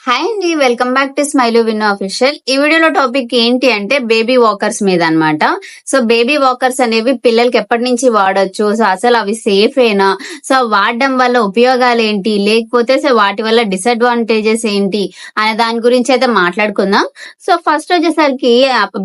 Hi అండి, welcome back to smile win official. ఈ వీడియోలో టాపిక్ ఏంటి అంటే బేబీ వాకర్స్ మీద అన్నమాట. సో బేబీ వాకర్స్ అనేవి పిల్లలకి ఎప్పటి నుంచి వాడొచ్చు, సో అసలు అవి సేఫేనా, సో వాడడం వల్ల ఉపయోగాలు ఏంటి, లేకపోతే సో వాటి వల్ల డిసడ్వాంటేజెస్ ఏంటి అనే దాని గురించి అయితే మాట్లాడుకుందాం. సో ఫస్ట్ వచ్చేసరికి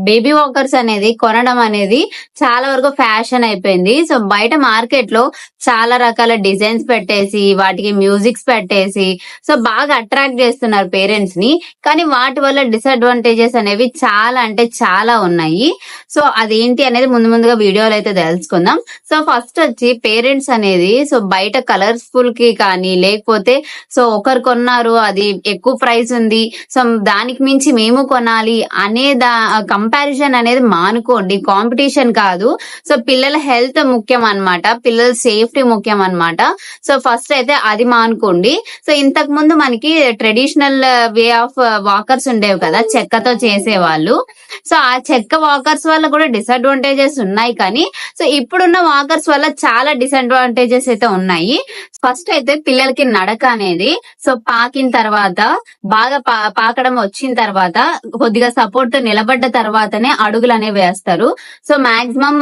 బేబీ వాకర్స్ అనేది కొనడం అనేది చాలా వరకు ఫ్యాషన్ అయిపోయింది. సో బయట మార్కెట్ లో చాలా రకాల డిజైన్స్ పెట్టేసి వాటికి మ్యూజిక్స్ పెట్టేసి సో బాగా అట్రాక్ట్ చేస్తున్నారు పేరెంట్స్ ని. కానీ వాటి వల్ల డిసడ్వాంటేజెస్ అనేవి చాలా అంటే చాలా ఉన్నాయి. సో అదేంటి అనేది ముందుగా వీడియోలో అయితే తెలుసుకుందాం. సో ఫస్ట్ వచ్చి పేరెంట్స్ అనేది సో బయట కలర్ఫుల్ కి కానీ లేకపోతే సో ఒకరు కొన్నారు అది ఎక్కువ ప్రైస్ ఉంది సో దానికి మించి మేము కొనాలి అనే కంపారిజన్ అనేది మానుకోండి. కాంపిటీషన్ కాదు. సో పిల్లల హెల్త్ ముఖ్యం అన్నమాట, పిల్లల సేఫ్టీ ముఖ్యం అన్నమాట. సో ఫస్ట్ అయితే అది మానుకోండి. సో ఇంతకు ముందు మనకి ట్రెడిషనల్ వే ఆఫ్ వాకర్స్ ఉండేవి కదా, చెక్కతో చేసేవాళ్ళు. సో ఆ చెక్క వాకర్స్ వల్ల కూడా డిసడ్వాంటేజెస్ ఉన్నాయి, కానీ సో ఇప్పుడున్న వాకర్స్ వల్ల చాలా డిసడ్వాంటేజెస్ అయితే ఉన్నాయి. ఫస్ట్ అయితే పిల్లలకి నడక అనేది సో పాకిన తర్వాత బాగా పాకడం వచ్చిన తర్వాత కొద్దిగా సపోర్ట్ నిలబడ్డ తర్వాతనే అడుగులు అనేవి వేస్తారు. సో మాక్సిమం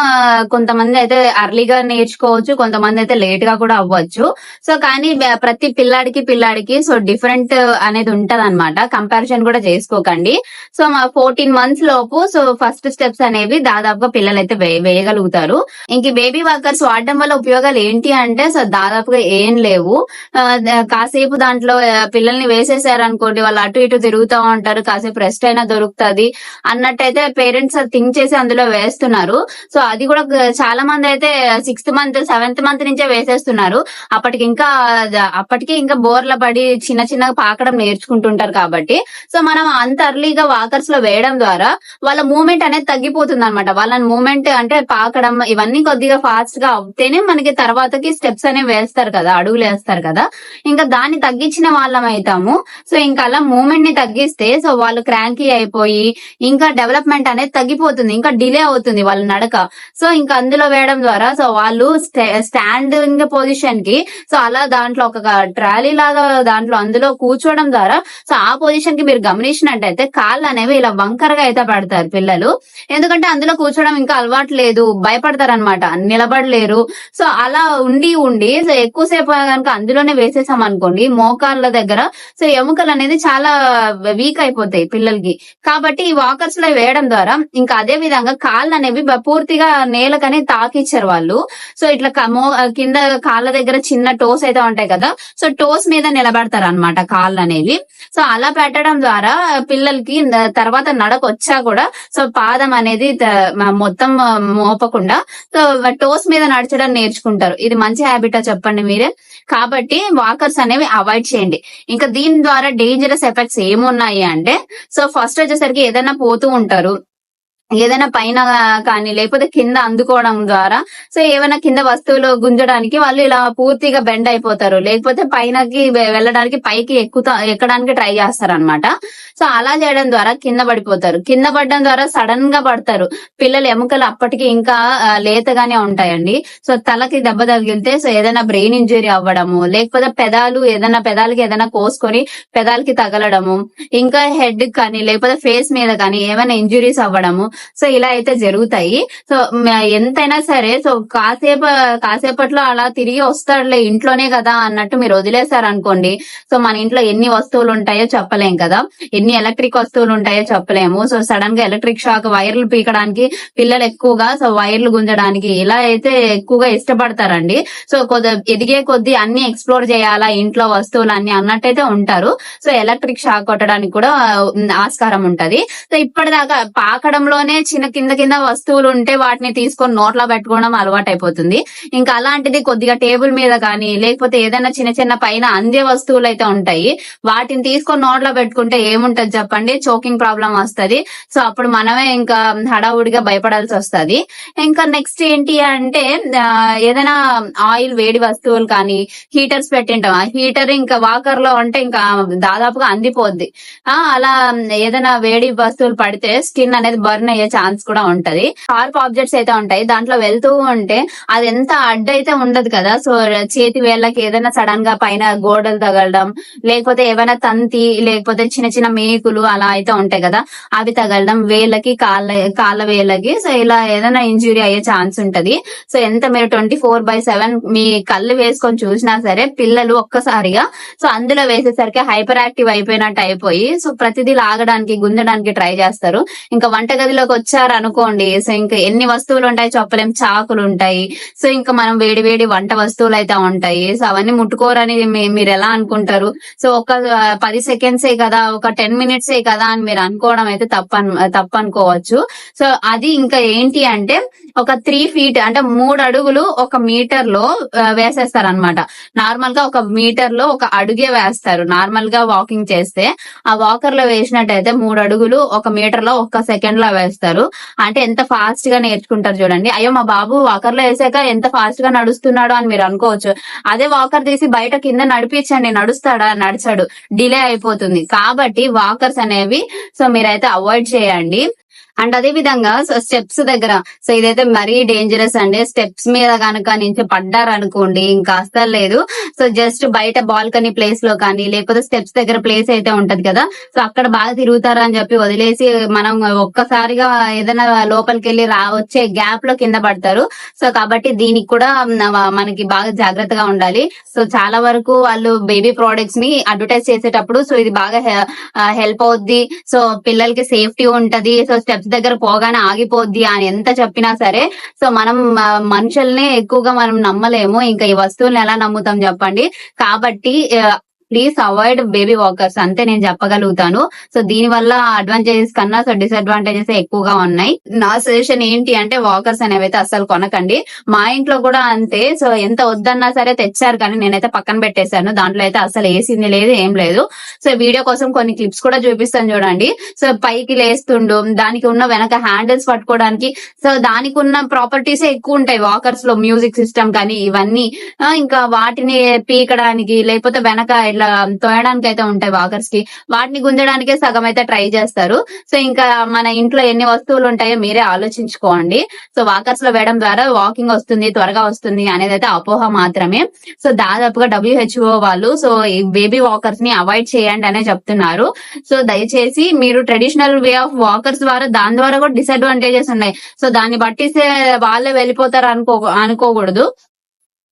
కొంతమంది అయితే అర్లీగా నేర్చుకోవచ్చు, కొంతమంది అయితే లేట్ గా కూడా అవ్వచ్చు. సో కానీ ప్రతి పిల్లాడికి సో డిఫరెంట్ అనేది ఉంటది అనమాట. కంపారిజన్ కూడా చేసుకోకండి. సో మా 14 months లోపు సో ఫస్ట్ స్టెప్స్ అనేవి దాదాపుగా పిల్లలు అయితే వేయగలుగుతారు. ఇంక బేబీ వాకర్స్ వాడడం వల్ల ఉపయోగాలు ఏంటి అంటే సో దాదాపుగా ఏం లేవు. కాసేపు దాంట్లో పిల్లల్ని వేసేసారనుకోండి, వాళ్ళు అటు ఇటు తిరుగుతూ ఉంటారు, కాసేపు రెస్ట్ అయినా దొరుకుతుంది అన్నట్టయితే పేరెంట్స్ థింక్ చేసి అందులో వేస్తున్నారు. సో అది కూడా చాలా మంది అయితే 6th month 7th month నుంచే వేసేస్తున్నారు. అప్పటికి ఇంకా బోర్ల పడి చిన్నగా పాకడం నేర్చుకుంటుంటారు కాబట్టి సో మనం అంత అర్లీగా వాకర్స్ లో వేయడం ద్వారా వాళ్ళ మూవ్మెంట్ అనేది తగ్గిపోతుంది అనమాట. వాళ్ళ మూవ్మెంట్ అంటే పాకడం ఇవన్నీ కొద్దిగా ఫాస్ట్ గా అవుతేనే మనకి తర్వాతకి స్టెప్స్ అనేవి వేస్తారు కదా, అడుగులు వేస్తారు కదా, ఇంకా దాన్ని తగ్గించిన వాళ్ళం అవుతాము. సో ఇంకా అలా మూవ్మెంట్ ని తగ్గిస్తే సో వాళ్ళు క్రాంకీ అయిపోయి ఇంకా డెవలప్మెంట్ అనేది తగ్గిపోతుంది, ఇంకా డిలే అవుతుంది వాళ్ళ నడక. సో ఇంకా అందులో వేయడం ద్వారా సో వాళ్ళు స్టాండింగ్ పొజిషన్ కి సో అలా దాంట్లో ఒక ట్రాలీ లాగా దాంట్లో అందులో కూర్చోవడం ద్వారా సో ఆ పొజిషన్ కి మీరు గమనించినట్టయితే కాళ్ళు అనేవి ఇలా వంకరగా అయితే పడతారు పిల్లలు. ఎందుకంటే అందులో కూర్చోవడం ఇంకా అలవాటు లేదు, భయపడతారు అనమాట, నిలబడలేరు. సో అలా ఉండి సో ఎక్కువసేపు కనుక అందులోనే వేసేసాం అనుకోండి, మోకాళ్ళ దగ్గర సో ఎముకలు అనేది చాలా వీక్ అయిపోతాయి పిల్లలకి. కాబట్టి ఈ వాకర్స్ లో వేయడం ద్వారా ఇంకా అదే విధంగా కాళ్ళు అనేవి పూర్తిగా నేలకనే తాకిచ్చారు వాళ్ళు. సో ఇట్లా కింద కాళ్ళ దగ్గర చిన్న టోస్ అయితే ఉంటాయి కదా, సో టోస్ మీద నిలబడతారు అనమాట కాళ్ళు అనేవి. సో అలా పెట్టడం ద్వారా పిల్లలకి తర్వాత నడక వచ్చా కూడా సో పాదం అనేది మొత్తం మోపకుండా సో టోస్ మీద నడచడం నేర్చుకుంటారు. ఇది మంచి హ్యాబిటా చెప్పండి మీరే. కాబట్టి వాకర్స్ అనేవి అవాయిడ్ చేయండి. ఇంకా దీని ద్వారా డేంజరస్ ఎఫెక్ట్స్ ఏమున్నాయి అంటే సో ఫస్ట్ వచ్చేసరికి ఏదైనా పోతూ ఉంటారు, ఏదైనా పైన కానీ లేకపోతే కింద అందుకోవడం ద్వారా సో ఏమైనా కింద వస్తువులు గుంజడానికి వాళ్ళు ఇలా పూర్తిగా బెండ్ అయిపోతారు, లేకపోతే పైనకి వెళ్ళడానికి పైకి ఎక్కడానికి ట్రై చేస్తారు అనమాట. సో అలా చేయడం ద్వారా కింద పడిపోతారు. కింద పడడం ద్వారా సడన్ గా పడతారు. పిల్లల ఎముకలు అప్పటికి ఇంకా లేతగానే ఉంటాయండి. సో తలకి దెబ్బ తగిలితే సో ఏదైనా బ్రెయిన్ ఇంజరీ అవ్వడము, లేకపోతే పెదాలకి ఏదైనా కోసుకొని పెదాలకి తగలడము, ఇంకా హెడ్ కానీ లేకపోతే ఫేస్ మీద కానీ ఏమైనా ఇంజురీస్ అవ్వడము, సో ఇలా అయితే జరుగుతాయి. సో ఎంతైనా సరే సో కాసేపట్లో అలా తిరిగి వస్తాడులే ఇంట్లోనే కదా అన్నట్టు మీరు వదిలేశారనుకోండి, సో మన ఇంట్లో ఎన్ని వస్తువులు ఉంటాయో చెప్పలేం కదా, ఎన్ని ఎలక్ట్రిక్ వస్తువులు ఉంటాయో చెప్పలేము. సో సడన్ గా ఎలక్ట్రిక్ షాక్, వైర్లు పీకడానికి పిల్లలు ఎక్కువగా సో వైర్లు గుంజడానికి ఇలా అయితే ఎక్కువగా ఇష్టపడతారండి. సో ఎదిగే కొద్దీ అన్ని ఎక్స్ప్లోర్ చేయాలా ఇంట్లో వస్తువులు అన్ని అన్నట్టయితే ఉంటారు. సో ఎలక్ట్రిక్ షాక్ కొట్టడానికి కూడా ఆస్కారం ఉంటది. సో ఇప్పటిదాకా పాకడంలోనే చిన్న కింద వస్తువులు ఉంటే వాటిని తీసుకొని నోట్లో పెట్టుకోవడం అలవాటు అయిపోతుంది. ఇంకా అలాంటిది కొద్దిగా టేబుల్ మీద కానీ లేకపోతే ఏదైనా చిన్న పైన అందే వస్తువులు అయితే ఉంటాయి, వాటిని తీసుకొని నోట్లో పెట్టుకుంటే ఏముంటది చెప్పండి, చోకింగ్ ప్రాబ్లం వస్తుంది. సో అప్పుడు మనమే ఇంకా హడావుడిగా భయపడాల్సి వస్తుంది. ఇంకా నెక్స్ట్ ఏంటి అంటే ఏదైనా ఆయిల్ వేడి వస్తువులు కానీ హీటర్స్ పెట్టింటాం, ఆ హీటర్ ఇంకా వాకర్ లో అంటే ఇంకా దాదాపుగా అందిపోద్ది. అలా ఏదైనా వేడి వస్తువులు పడితే స్కిన్ అనేది బర్న్ అయ్యే ఛాన్స్ కూడా ఉంటది. షార్ప్ ఆబ్జెక్ట్స్ అయితే ఉంటాయి, దాంట్లో వెళ్తూ ఉంటే అది ఎంత అడ్డైతే ఉండదు కదా. సో చేతి వేళ్ళకి ఏదైనా సడన్ గా పైన గోడలు తగలడం, లేకపోతే ఏమైనా తంతి, లేకపోతే చిన్న చిన్న మేకులు అలా అయితే ఉంటాయి కదా, అవి తగలడం, వేళ్ళకి కాళ్ళ వేళ్ళకి. సో ఇలా ఏదైనా ఇంజురీ అయ్యే ఛాన్స్ ఉంటది. సో ఎంత మీరు 24/7 మీ కళ్ళు వేసుకొని చూసినా సరే పిల్లలు ఒక్కసారిగా సో అందులో వేసేసరికి హైపర్ యాక్టివ్ అయిపోయినట్టు అయిపోయి సో ప్రతిదీ లాగడానికి గుంజడానికి ట్రై చేస్తారు. ఇంకా వంటగదిలోకి వచ్చారు అనుకోండి, సో ఇంకా ఎన్ని వస్తువులు ఉంటాయి చెప్పలేం, చాకులు ఉంటాయి. సో ఇంకా మనం వేడి వేడి వంట వస్తువులు అయితే ఉంటాయి. సో అవన్నీ ముట్టుకోరని మీరు ఎలా అనుకుంటారు? సో ఒక 10 సెకండ్సే కదా, ఒక 10 మినిట్సే కదా అని మీరు అనుకోవడం అయితే తప్పనుకోవచ్చు. సో అది ఇంకా ఏంటి అంటే ఒక 3 feet అంటే 3 అడుగులు 1 మీటర్ లో వేసేస్తారు అనమాట. నార్మల్ గా 1 మీటర్ లో 1 అడుగే వేస్తారు. నార్మల్ గా వాకింగ్ చేస్తే ఆ వాకర్ లో వేసినట్టయితే 3 అడుగులు 1 మీటర్ లో 1 సెకండ్ లో వేస్తారు. అంటే ఎంత ఫాస్ట్ గా నేర్చుకుంటారు చూడండి. అయ్యో మా బాబు వాకర్ లో వేసాక ఎంత ఫాస్ట్ గా నడుస్తున్నాడు అని మీరు అనుకోవచ్చు. అదే వాకర్ తీసి బయట కింద నడిపించండి, నడుస్తాడా? నడిచాడు, డిలే అయిపోతుంది. కాబట్టి వాకర్స్ అనేవి సో మీరైతే అవాయిడ్ చేయండి. అండ్ అదే విధంగా స్టెప్స్ దగ్గర సో ఇదైతే మరీ డేంజరస్ అండి. స్టెప్స్ మీద కనుక నుంచి పడ్డారనుకోండి ఇంకా అస్సలు లేదు. సో జస్ట్ బయట బాల్కనీ ప్లేస్ లో కానీ, లేకపోతే స్టెప్స్ దగ్గర ప్లేస్ అయితే ఉంటది కదా, సో అక్కడ బాగా తిరుగుతారని చెప్పి వదిలేసి మనం ఒక్కసారిగా ఏదైనా లోపలికి వెళ్ళి వచ్చే గ్యాప్ లో కింద పడతారు. సో కాబట్టి దీనికి కూడా మనకి బాగా జాగ్రత్తగా ఉండాలి. సో చాలా వరకు వాళ్ళు బేబీ ప్రోడక్ట్స్ ని అడ్వర్టైజ్ చేసేటప్పుడు సో ఇది బాగా హెల్ప్ అవుద్ది, సో పిల్లలకి సేఫ్టీ ఉంటది, సో స్టెప్స్ దగ్గర పోగానే ఆగిపోద్ది అని ఎంత చెప్పినా సరే సో మనం మనుషుల్ని ఎక్కువగా మనం నమ్మలేము, ఇంకా ఈ వస్తువుల్ని ఎలా నమ్ముతాం చెప్పండి. కాబట్టి ప్లీజ్ అవాయిడ్ బేబీ వాకర్స్, అంతే నేను చెప్పగలుగుతాను. సో దీని వల్ల అడ్వాంటేజెస్ కన్నా సో డిసడ్వాంటేజెస్ ఎక్కువగా ఉన్నాయి. నా సజెషన్ ఏంటి అంటే వాకర్స్ అనేవి అయితే అస్సలు కొనకండి. మా ఇంట్లో కూడా అంతే. సో ఎంత వద్దన్నా సరే తెచ్చారు, కానీ నేనైతే పక్కన పెట్టేశాను. దాంట్లో అయితే అసలు వేసింది లేదు, ఏం లేదు. సో వీడియో కోసం కొన్ని క్లిప్స్ కూడా చూపిస్తాను చూడండి. సో పైకి లేస్తుండు, దానికి ఉన్న వెనక హ్యాండిల్స్ పట్టుకోవడానికి సో దానికి ఉన్న ప్రాపర్టీస్ ఎక్కువ ఉంటాయి వాకర్స్ లో, మ్యూజిక్ సిస్టమ్ కానీ ఇవన్నీ. ఇంకా వాటిని పీకడానికి లేకపోతే వెనక ఇట్లా తోయడానికి అయితే ఉంటాయి వాకర్స్ కి, వాటిని గుంజడానికే సగం అయితే ట్రై చేస్తారు. సో ఇంకా మన ఇంట్లో ఎన్ని వస్తువులు ఉంటాయో మీరే ఆలోచించుకోండి. సో వాకర్స్ లో వేయడం ద్వారా వాకింగ్ వస్తుంది, త్వరగా వస్తుంది అనేది అయితే అపోహ మాత్రమే. సో దాదాపుగా WHO వాళ్ళు సో ఈ బేబీ వాకర్స్ ని అవాయిడ్ చేయండి అనే చెప్తున్నారు. సో దయచేసి మీరు ట్రెడిషనల్ వే ఆఫ్ వాకర్స్ ద్వారా దాని ద్వారా కూడా డిసడ్వాంటేజెస్ ఉన్నాయి. సో దాన్ని బట్టి వాళ్ళే వెళ్ళిపోతారు అనుకోకూడదు.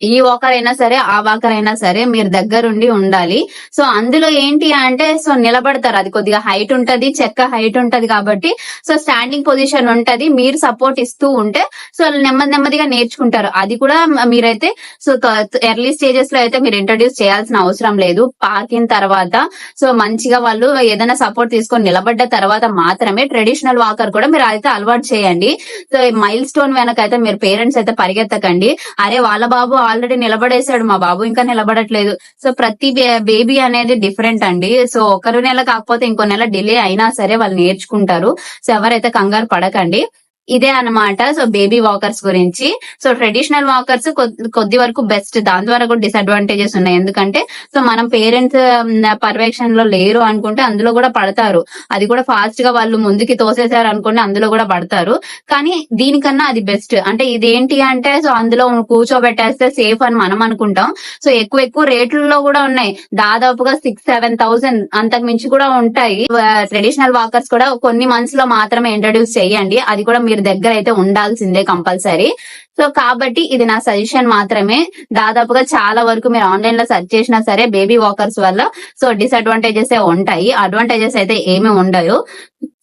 ఈ వాకర్ అయినా సరే ఆ వాకర్ అయినా సరే మీరు దగ్గరుండి ఉండాలి. సో అందులో ఏంటి అంటే సో నిలబడతారు, అది కొద్దిగా హైట్ ఉంటది, చెక్క హైట్ ఉంటది కాబట్టి సో స్టాండింగ్ పొజిషన్ ఉంటది. మీరు సపోర్ట్ ఇస్తూ ఉంటే సో నెమ్మదిగా నేర్చుకుంటారు. అది కూడా మీరైతే సో ఎర్లీ స్టేజెస్ లో అయితే మీరు ఇంట్రడ్యూస్ చేయాల్సిన అవసరం లేదు. పాకిన తర్వాత సో మంచిగా వాళ్ళు ఏదైనా సపోర్ట్ తీసుకొని నిలబడ్డ తర్వాత మాత్రమే ట్రెడిషనల్ వాకర్ కూడా మీరు అయితే అలవాటు చేయండి. సో మైల్ స్టోన్ వెనక అయితే మీరు పేరెంట్స్ అయితే పరిగెత్తకండి. అరే వాళ్ళ బాబు ఆల్రెడీ నిలబడేశాడు, మా బాబు ఇంకా నిలబడట్లేదు. సో ప్రతి బేబీ అనేది డిఫరెంట్ అండి. సో ఒక నెల కాకపోతే ఇంకో నెల డిలే అయినా సరే వాళ్ళు నేర్చుకుంటారు. సో ఎవరైతే కంగారు పడకండి. ఇదే అన్నమాట సో బేబీ వాకర్స్ గురించి. సో ట్రెడిషనల్ వాకర్స్ కొద్ది వరకు బెస్ట్, దాని ద్వారా కూడా డిసడ్వాంటేజెస్ ఉన్నాయి. ఎందుకంటే సో మనం పేరెంట్స్ పర్యవేక్షణ లో లేరు అనుకుంటే అందులో కూడా పడతారు. అది కూడా ఫాస్ట్ గా వాళ్ళు ముందుకి తోసేశారు అనుకుంటే అందులో కూడా పడతారు. కానీ దీనికన్నా అది బెస్ట్. అంటే ఇదేంటి అంటే సో అందులో కూర్చోబెట్టేస్తే సేఫ్ అని మనం అనుకుంటాం. సో ఎక్కువ రేట్లలో కూడా ఉన్నాయి, దాదాపుగా 6-7,000 అంతకు మించి కూడా ఉంటాయి. ట్రెడిషనల్ వాకర్స్ కూడా కొన్ని మంత్స్ లో మాత్రమే ఇంట్రడ్యూస్ చేయండి, అది కూడా మీరు దగ్గర అయితే ఉండాల్సిందే కంపల్సరీ. సో కాబట్టి ఇది నా సజెషన్ మాత్రమే. దాదాపుగా చాలా వరకు మీరు ఆన్లైన్ లో సెర్చ్ చేసినా సరే బేబీ వాకర్స్ వల్ల సో డిసడ్వాంటేజెస్ ఉంటాయి, అడ్వాంటేజెస్ అయితే ఏమీ ఉండవు.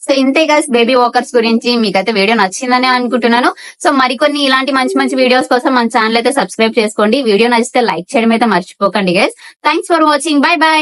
సో ఇంతే గైస్ బేబీ వాకర్స్ గురించి. మీకైతే వీడియో నచ్చిందని అనుకుంటున్నాను. సో మరికొన్ని ఇలాంటి మంచి వీడియోస్ కోసం మన ఛానల్ అయితే సబ్స్క్రైబ్ చేసుకోండి. వీడియో నచ్చితే లైక్ చేయడం అయితే మర్చిపోకండి guys. Thanks for watching. By.